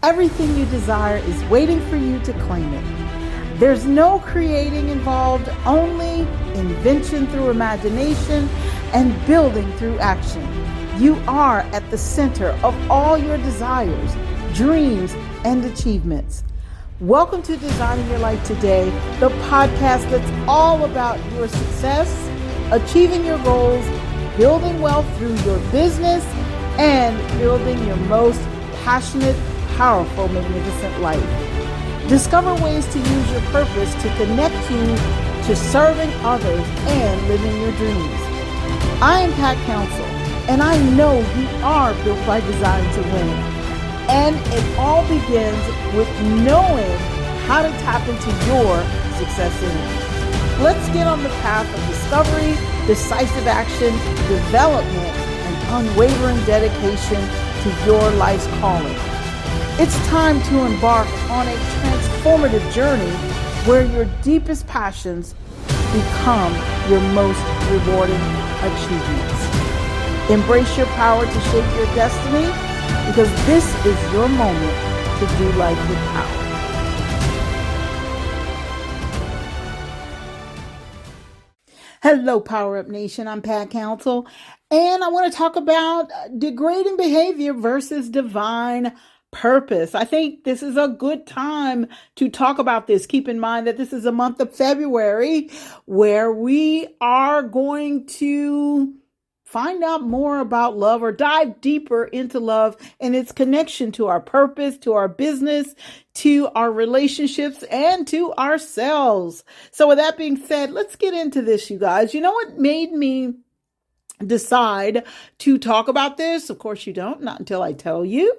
Everything you desire is waiting for you to claim it. There's no creating involved, only invention through imagination and building through action. You are at the center of all your desires, dreams, and achievements. Welcome to Designing Your Life Today, the podcast that's all about your success, achieving your goals, building wealth through your business, and building your most passionate, powerful, magnificent life. Discover ways to use your purpose to connect you to serving others and living your dreams. I am Pat Council, and I know you are built by design to win. And it all begins with knowing how to tap into your success energy. Let's get on the path of discovery, decisive action, development, and unwavering dedication to your life's calling. It's time to embark on a transformative journey where your deepest passions become your most rewarding achievements. Embrace your power to shape your destiny, because this is your moment to do life with power. Hello, Power Up Nation. I'm Pat Council, and I want to talk about degrading behavior versus divine purpose. I think this is a good time to talk about this. Keep in mind that this is a month of February where we are going to find out more about love, or dive deeper into love and its connection to our purpose, to our business, to our relationships, and to ourselves. So with that being said, let's get into this, you guys. You know what made me decide to talk about this? Of course you don't, not until I tell you.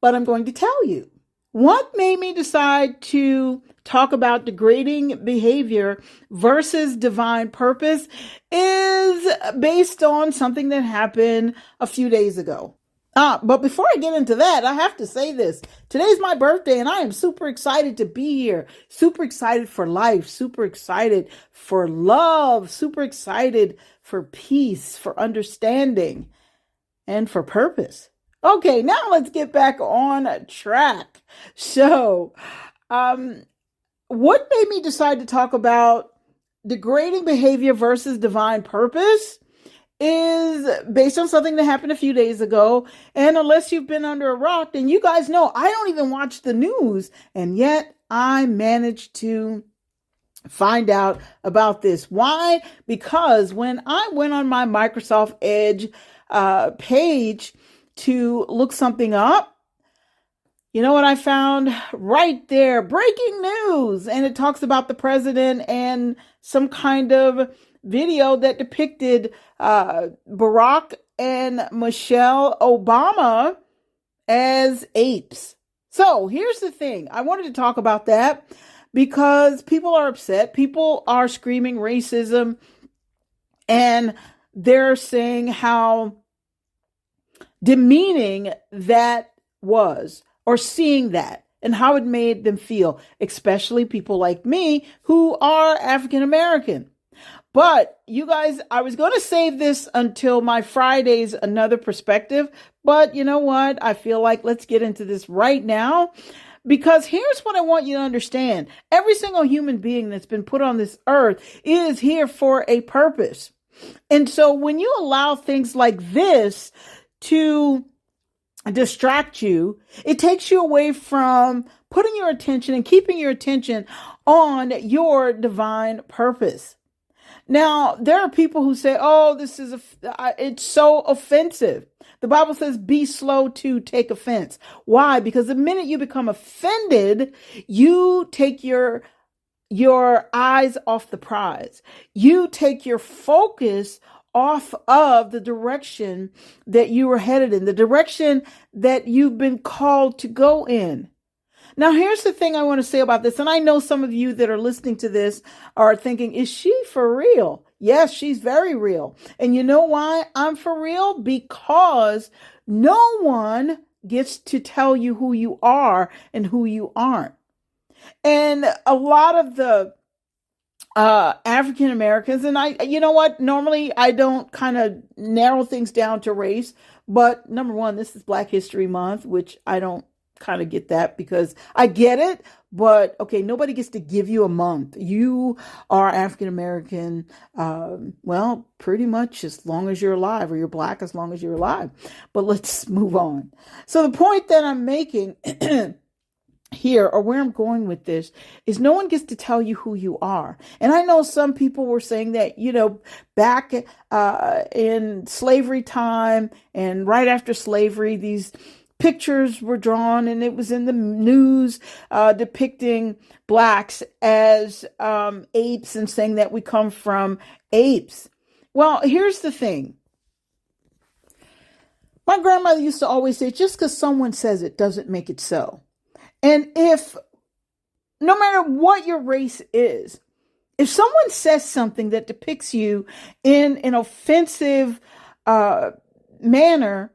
But I'm going to tell you. What made me decide to talk about degrading behavior versus divine purpose is based on something that happened a few days ago. But before I get into that, I have to say this. Today's my birthday, and I am super excited to be here. Super excited for life. Super excited for love. Super excited for peace, for understanding, and for purpose. Okay, now let's get back on track. So, what made me decide to talk about degrading behavior versus divine purpose is based on something that happened a few days ago. And unless you've been under a rock, then you guys know I don't even watch the news. And yet I managed to find out about this. Why? Because when I went on my Microsoft Edge page to look something up, you know what I found right there? Breaking news. And it talks about the president and some kind of video that depicted Barack and Michelle Obama as apes. So here's the thing. I wanted to talk about that because people are upset. People are screaming racism, and they're saying how demeaning that was, or seeing that and how it made them feel, especially people like me who are African American. But you guys, I was going to save this until my Friday's Another Perspective, but you know what? I feel like let's get into this right now, because here's what I want you to understand. Every single human being that's been put on this earth is here for a purpose. And so when you allow things like this to distract you, it takes you away from putting your attention and keeping your attention on your divine purpose. Now, there are people who say, oh, this is it's so offensive. The Bible says, be slow to take offense. Why? Because the minute you become offended, you take your eyes off the prize. You take your focus off of the direction that you were headed in, the direction that you've been called to go in. Now, here's the thing I want to say about this. And I know some of you that are listening to this are thinking, is she for real? Yes, she's very real. And you know why I'm for real? Because no one gets to tell you who you are and who you aren't. And a lot of the African Americans. And you know what? Normally I don't kind of narrow things down to race, but number one, this is Black History Month, which I don't kind of get that because I get it, but okay, nobody gets to give you a month. You are African American, well, pretty much as long as you're alive, or you're Black as long as you're alive. But let's move on. So the point that I'm making here, or where I'm going with this, is no one gets to tell you who you are. And I know some people were saying that, back in slavery time and right after slavery, these pictures were drawn and it was in the news depicting Blacks as apes and saying that we come from apes. Well, here's the thing. My grandmother used to always say, just because someone says it doesn't make it so. And no matter what your race is, if someone says something that depicts you in an offensive manner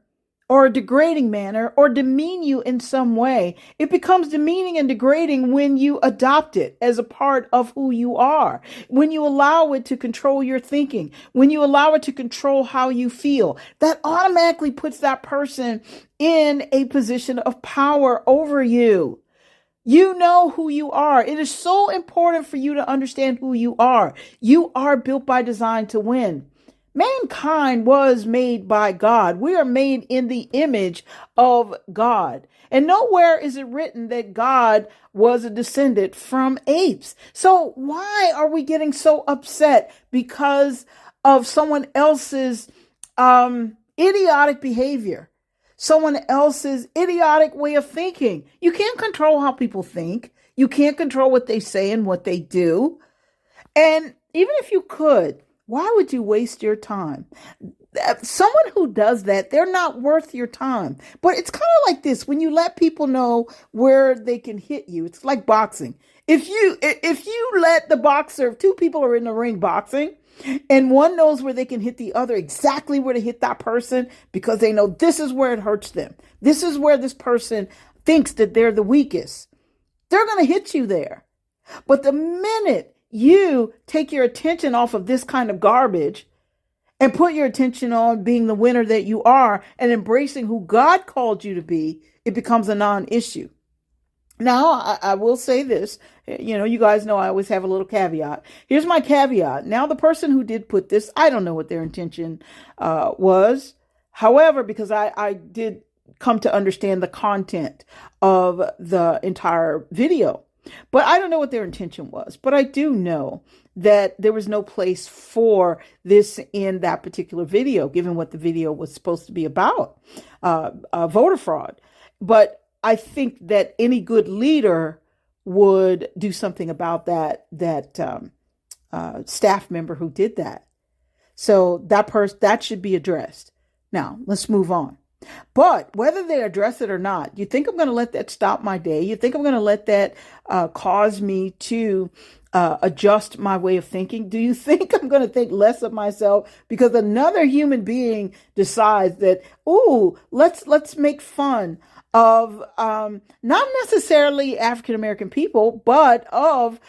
or a degrading manner or demean you in some way, it becomes demeaning and degrading when you adopt it as a part of who you are, when you allow it to control your thinking, when you allow it to control how you feel. That automatically puts that person in a position of power over you. You know who you are. It is so important for you to understand who you are. You are built by design to win. Mankind was made by God. We are made in the image of God. And nowhere is it written that God was a descendant from apes. So why are we getting so upset because of someone else's idiotic behavior? Someone else's idiotic way of thinking. You can't control how people think. You can't control what they say and what they do. And even if you could, why would you waste your time? Someone who does that, they're not worth your time. But it's kind of like this. When you let people know where they can hit you, it's like boxing. If you let the boxer, if two people are in the ring boxing, and one knows where they can hit the other, exactly where to hit that person, because they know this is where it hurts them. This is where this person thinks that they're the weakest. They're going to hit you there. But the minute you take your attention off of this kind of garbage and put your attention on being the winner that you are and embracing who God called you to be, it becomes a non-issue. Now, I will say this, you guys know I always have a little caveat. Here's my caveat. Now, the person who did put this, I don't know what their intention was. However, because I did come to understand the content of the entire video, but I don't know what their intention was. But I do know that there was no place for this in that particular video, given what the video was supposed to be about, voter fraud. But I think that any good leader would do something about that staff member who did that. So that should be addressed. Now, let's move on. But whether they address it or not, you think I'm going to let that stop my day? You think I'm going to let that cause me to adjust my way of thinking? Do you think I'm going to think less of myself because another human being decides that, let's make fun of not necessarily African American people, but of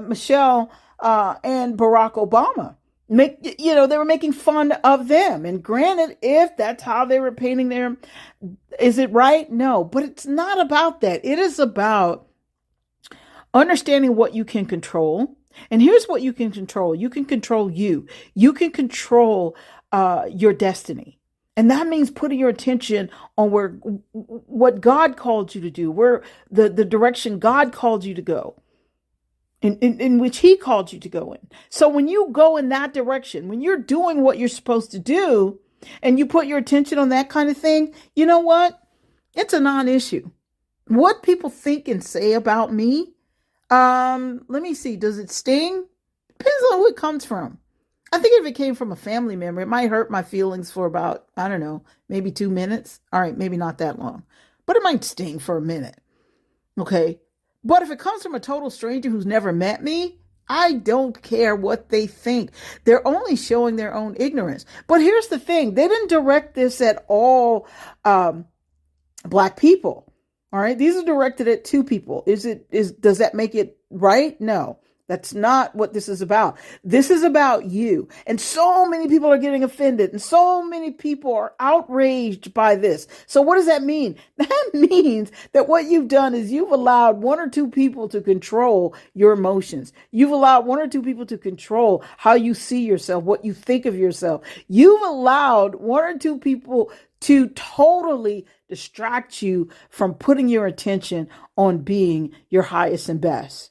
Michelle and Barack Obama? They were making fun of them. And granted, if that's how they were painting them, is it right? No, but it's not about that. It is about understanding what you can control. And here's what you can control. You can control you. You can control your destiny. And that means putting your attention on what God called you to do, where the direction God called you to go, in which he called you to go in. So when you go in that direction, when you're doing what you're supposed to do, and you put your attention on that kind of thing, you know what? It's a non-issue. What people think and say about me, let me see, does it sting? Depends on who it comes from. I think if it came from a family member, it might hurt my feelings for about, I don't know, maybe 2 minutes. All right, maybe not that long, but it might sting for a minute. Okay. But if it comes from a total stranger who's never met me, I don't care what they think. They're only showing their own ignorance. But here's the thing. They didn't direct this at all Black people. All right. These are directed at 2 people. Does that make it right? No. That's not what this is about. This is about you. And so many people are getting offended and so many people are outraged by this. So what does that mean? That means that what you've done is you've allowed one or two people to control your emotions. You've allowed one or two people to control how you see yourself, what you think of yourself. You've allowed one or two people to totally distract you from putting your attention on being your highest and best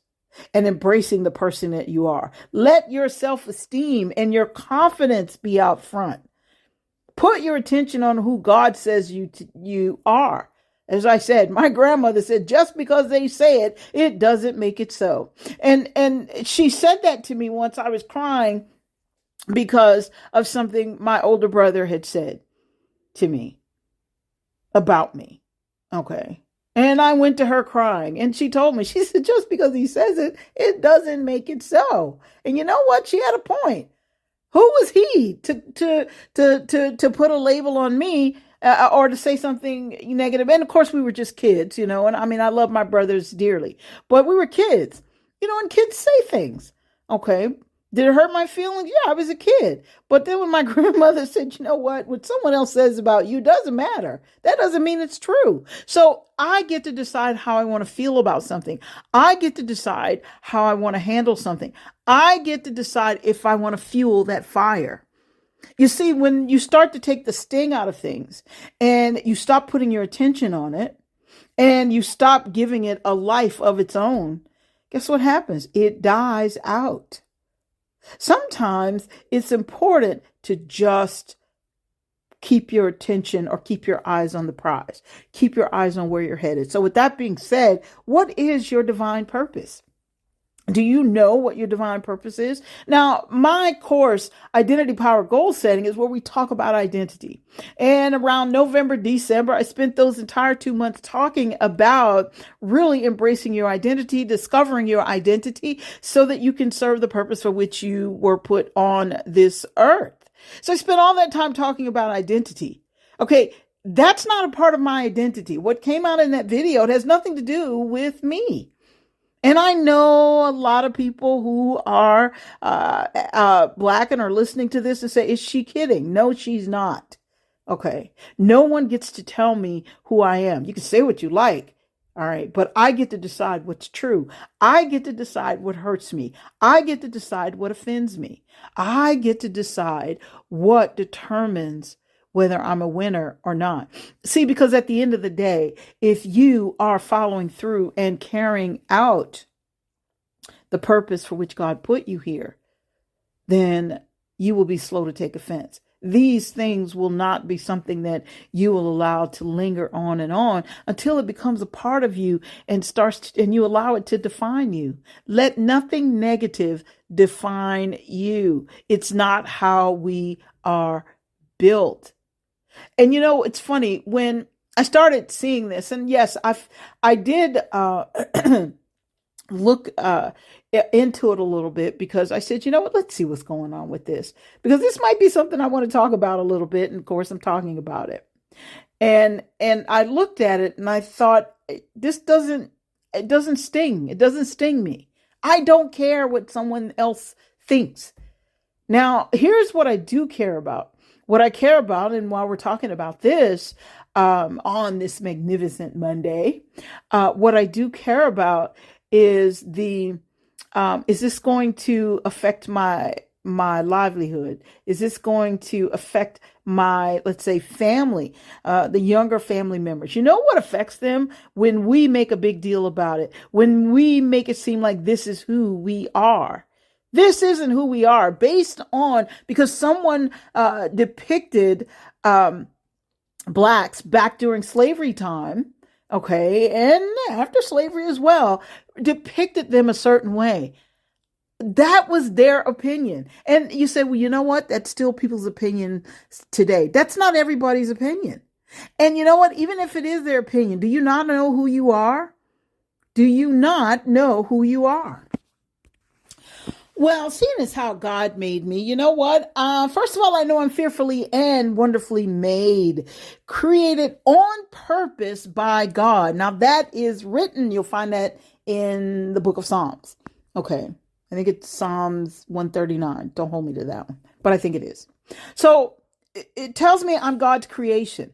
and embracing the person that you are. Let your self-esteem and your confidence be out front. Put your attention on who God says you are. As I said, my grandmother said, just because they say it, it doesn't make it so. And she said that to me once. I was crying because of something my older brother had said to me about me. Okay. And I went to her crying and she told me, she said, just because he says it, it doesn't make it so. And you know what? She had a point. Who was he to put a label on me or to say something negative? And of course we were just kids, and I mean, I love my brothers dearly, but we were kids, and kids say things. Okay. Did it hurt my feelings? Yeah, I was a kid. But then when my grandmother said, you know what someone else says about you doesn't matter. That doesn't mean it's true. So I get to decide how I want to feel about something. I get to decide how I want to handle something. I get to decide if I want to fuel that fire. You see, when you start to take the sting out of things and you stop putting your attention on it and you stop giving it a life of its own, guess what happens? It dies out. Sometimes it's important to just keep your attention or keep your eyes on the prize. Keep your eyes on where you're headed. So with that being said, what is your divine purpose? Do you know what your divine purpose is? Now, my course, Identity Power Goal Setting, is where we talk about identity. And around November, December, I spent those entire 2 months talking about really embracing your identity, discovering your identity so that you can serve the purpose for which you were put on this earth. So I spent all that time talking about identity. Okay, that's not a part of my identity. What came out in that video, it has nothing to do with me. And I know a lot of people who are Black and are listening to this and say, is she kidding? No, she's not. Okay. No one gets to tell me who I am. You can say what you like. All right. But I get to decide what's true. I get to decide what hurts me. I get to decide what offends me. I get to decide what determines whether I'm a winner or not. See, because at the end of the day, if you are following through and carrying out the purpose for which God put you here, then you will be slow to take offense. These things will not be something that you will allow to linger on until it becomes a part of you and and you allow it to define you. Let nothing negative define you. It's not how we are built. And it's funny when I started seeing this, and yes, I did look into it a little bit because I said, you know what, let's see what's going on with this, because this might be something I want to talk about a little bit. And of course, I'm talking about it. And I looked at it and I thought, it doesn't sting. It doesn't sting me. I don't care what someone else thinks. Now, here's what I do care about. What I care about, and while we're talking about this on this magnificent Monday, what I do care about is is this going to affect my livelihood? Is this going to affect my, let's say, family, the younger family members? You know what affects them? When we make a big deal about it, when we make it seem like this is who we are. This isn't who we are because someone depicted Blacks back during slavery time, okay, and after slavery as well, depicted them a certain way. That was their opinion. And you say, well, you know what? That's still people's opinion today. That's not everybody's opinion. And you know what? Even if it is their opinion, do you not know who you are? Do you not know who you are? Well, seeing as how God made me, you know what? First of all, I know I'm fearfully and wonderfully made, created on purpose by God. Now that is written. You'll find that in the book of Psalms. Okay. I think it's Psalms 139. Don't hold me to that one, but I think it is. So it tells me I'm God's creation.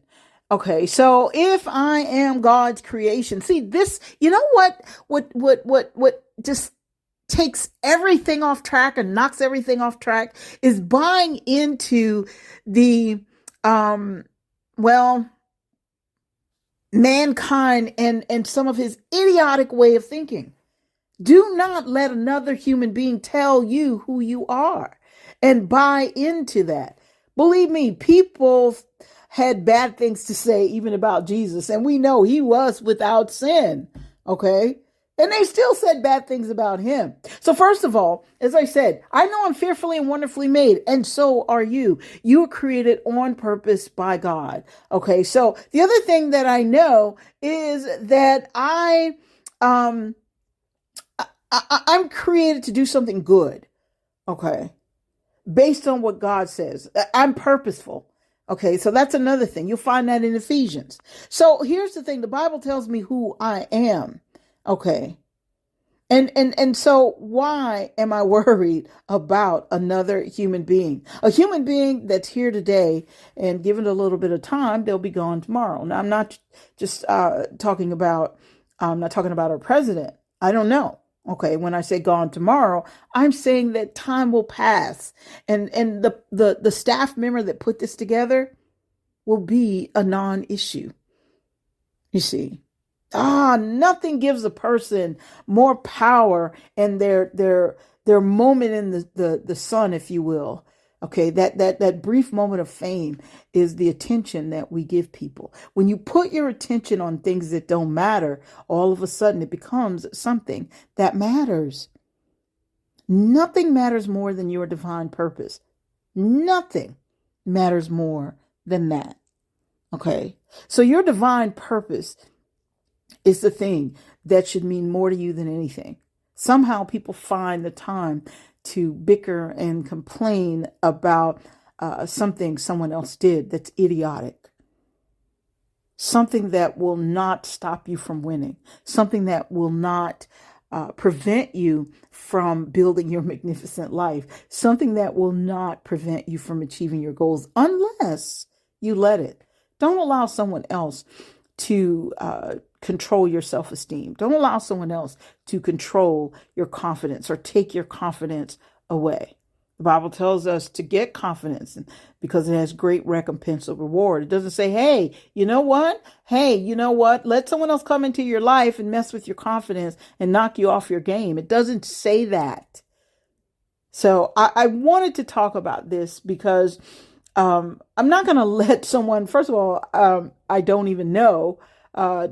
Okay, so if I am God's creation, see this, you know what just takes everything off track and knocks everything off track is buying into the, well, mankind and some of his idiotic way of thinking. Do not let another human being tell you who you are and buy into that. Believe me, people had bad things to say even about Jesus, and we know he was without sin, okay? And they still said bad things about him. So first of all, as I said, I know I'm fearfully and wonderfully made, and so are you. You were created on purpose by God, okay? So the other thing that I know is that I'm created to do something good, okay? Based on what God says. I'm purposeful. Okay, so that's another thing. You'll find that in Ephesians. So here's the thing. The Bible tells me who I am. Okay. And so why am I worried about another human being? A human being that's here today and given a little bit of time, they'll be gone tomorrow. Now, I'm not just talking about our president. I don't know. Okay, when I say gone tomorrow, I'm saying that time will pass, and the staff member that put this together will be a non-issue. You see, nothing gives a person more power and their moment in the sun, if you will. Okay, that brief moment of fame is the attention that we give people. When you put your attention on things that don't matter, all of a sudden it becomes something that matters. Nothing matters more than your divine purpose. Nothing matters more than that. Okay, so your divine purpose is the thing that should mean more to you than anything. Somehow people find the time to bicker and complain about something someone else did that's idiotic. Something that will not stop you from winning. Something that will not prevent you from building your magnificent life. Something that will not prevent you from achieving your goals unless you let it. Don't allow someone else to control your self-esteem. Don't allow someone else to control your confidence or take your confidence away. The Bible tells us to get confidence because it has great recompense or reward. It doesn't say, hey, you know what? Let someone else come into your life and mess with your confidence and knock you off your game. It doesn't say that. So I wanted to talk about this because I'm not going to let someone, first of all, I don't even know,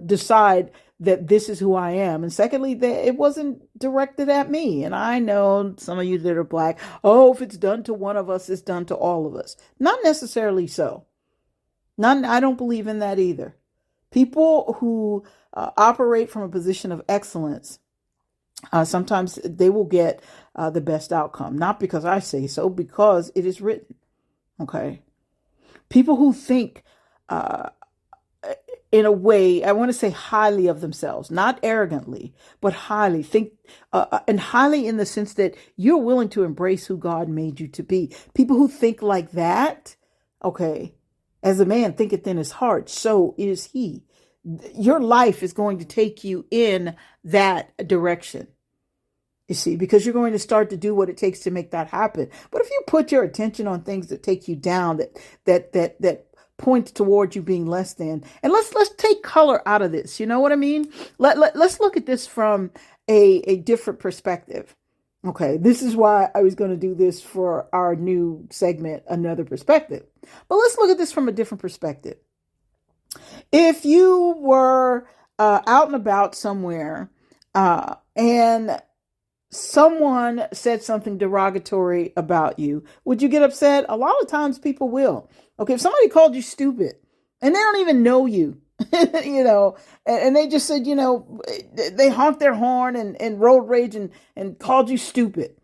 decide that this is who I am. And secondly, that it wasn't directed at me. And I know some of you that are Black, if it's done to one of us, it's done to all of us. Not necessarily so. I don't believe in that either. People who operate from a position of excellence, sometimes they will get the best outcome. Not because I say so, because it is written. Okay. People who think, in a way, I want to say highly of themselves, not arrogantly, but highly think, and highly in the sense that you're willing to embrace who God made you to be. People who think like that, okay, as a man thinketh in his heart, so is he. Your life is going to take you in that direction. You see, because you're going to start to do what it takes to make that happen. But if you put your attention on things that take you down, that point towards you being less than, and let's take color out of this. You know what I mean? Let's look at this from a different perspective. Okay, this is why I was going to do this for our new segment, Another Perspective. But let's look at this from a different perspective. If you were out and about somewhere and someone said something derogatory about you, would you get upset? A lot of times people will. Okay, if somebody called you stupid and they don't even know you, and they just said, they honked their horn and road rage and called you stupid.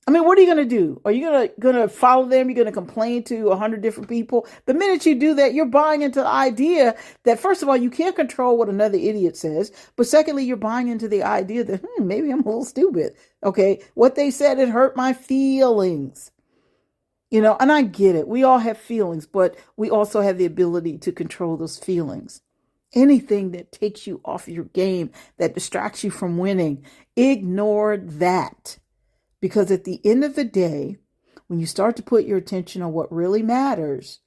I mean, what are you going to do? Are you going to follow them? You're going to complain to 100 different people? The minute you do that, you're buying into the idea that, first of all, you can't control what another idiot says. But secondly, you're buying into the idea that, maybe I'm a little stupid. Okay. What they said, it hurt my feelings. And I get it. We all have feelings, but we also have the ability to control those feelings. Anything that takes you off your game, that distracts you from winning, ignore that. Because at the end of the day, when you start to put your attention on what really matters,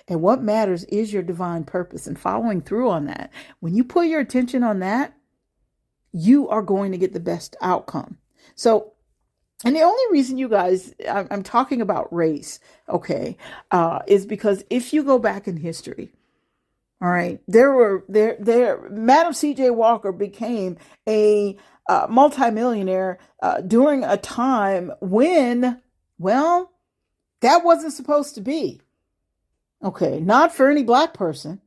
and what matters is your divine purpose and following through on that, when you put your attention on that, you are going to get the best outcome. So, and the only reason you guys, I'm talking about race, okay, is because if you go back in history, all right, Madam C.J. Walker became a multimillionaire during a time when, well, that wasn't supposed to be. Okay, not for any black person,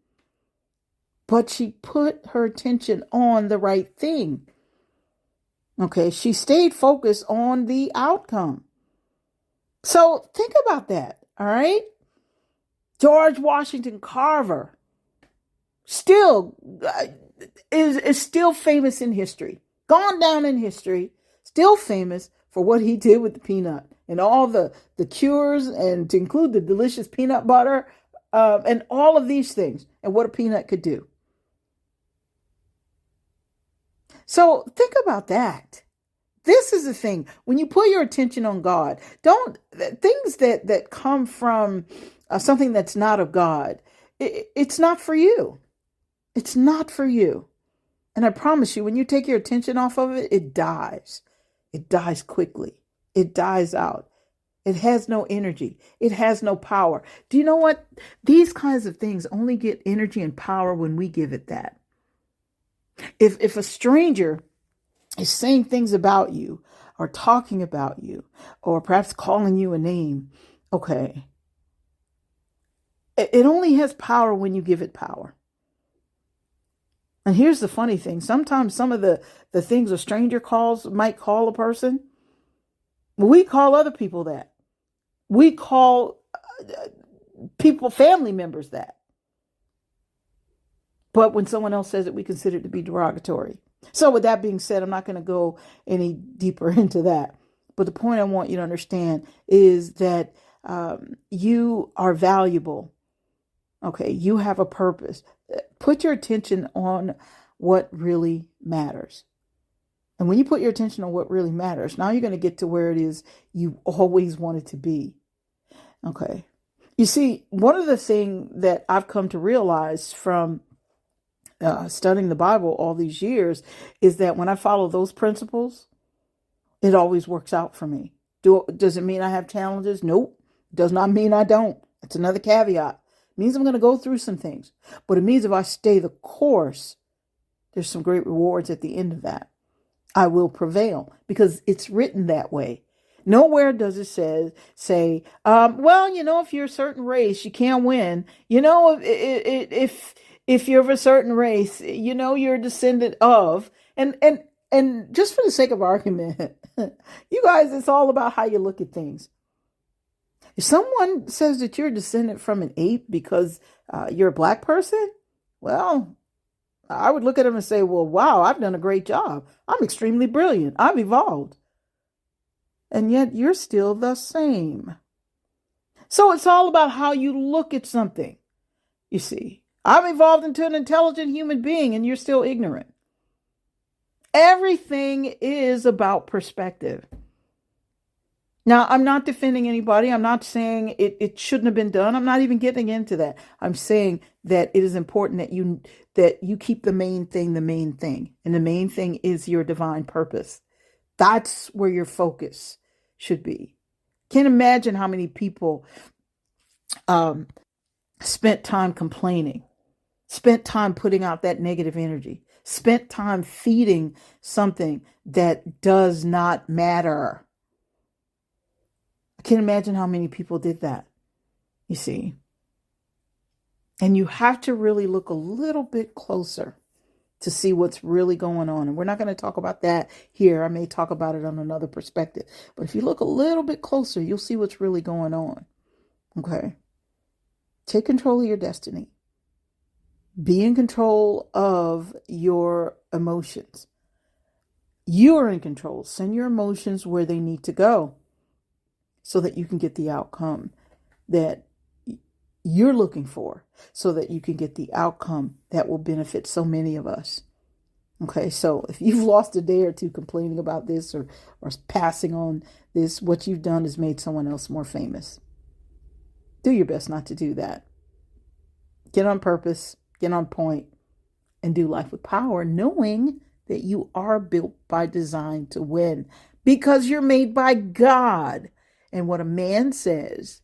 but she put her attention on the right thing. Okay, she stayed focused on the outcome. So think about that, all right? George Washington Carver still is still famous in history. Gone down in history, still famous for what he did with the peanut and all the cures, and to include the delicious peanut butter and all of these things and what a peanut could do. So think about that. This is the thing. When you put your attention on God, things that come from something that's not of God, it's not for you. It's not for you. And I promise you, when you take your attention off of it, it dies. It dies quickly. It dies out. It has no energy. It has no power. Do you know what? These kinds of things only get energy and power when we give it that. If a stranger is saying things about you or talking about you or perhaps calling you a name, okay, it only has power when you give it power. And here's the funny thing. Sometimes some of the things a stranger might call a person, we call other people that. We call family members that. But when someone else says it, we consider it to be derogatory. So with that being said, I'm not going to go any deeper into that. But the point I want you to understand is that you are valuable. Okay, you have a purpose. Put your attention on what really matters. And when you put your attention on what really matters, now you're going to get to where it is you always wanted to be. Okay. You see, one of the things that I've come to realize from studying the Bible all these years is that when I follow those principles, it always works out for me. Does it mean I have challenges? Nope. Does not mean I don't. It's another caveat. It means I'm going to go through some things. But it means if I stay the course, there's some great rewards at the end of that. I will prevail because it's written that way. Nowhere does it say, well, if you're a certain race, you can't win. If you're of a certain race, you're a descendant of, and just for the sake of argument, you guys, it's all about how you look at things. If someone says that you're a descendant from an ape because you're a black person, well, I would look at them and say, well, wow, I've done a great job. I'm extremely brilliant. I've evolved. And yet you're still the same. So it's all about how you look at something. You see, I've evolved into an intelligent human being and you're still ignorant. Everything is about perspective. Now, I'm not defending anybody. I'm not saying it shouldn't have been done. I'm not even getting into that. I'm saying that it is important that you keep the main thing. And the main thing is your divine purpose. That's where your focus should be. Can't imagine how many people spent time complaining, spent time putting out that negative energy, spent time feeding something that does not matter. I can't imagine how many people did that, you see. And you have to really look a little bit closer to see what's really going on. And we're not going to talk about that here. I may talk about it on another perspective. But if you look a little bit closer, you'll see what's really going on. Okay. Take control of your destiny. Be in control of your emotions. You are in control. Send your emotions where they need to go so that you can get the outcome that you're looking for, so that you can get the outcome that will benefit so many of us. Okay, so if you've lost a day or two complaining about this or passing on this, what you've done is made someone else more famous. Do your best not to do that. Get on purpose, get on point, and do life with power, knowing that you are built by design to win because you're made by God. And what a man says,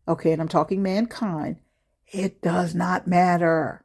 okay, and I'm talking mankind, it does not matter.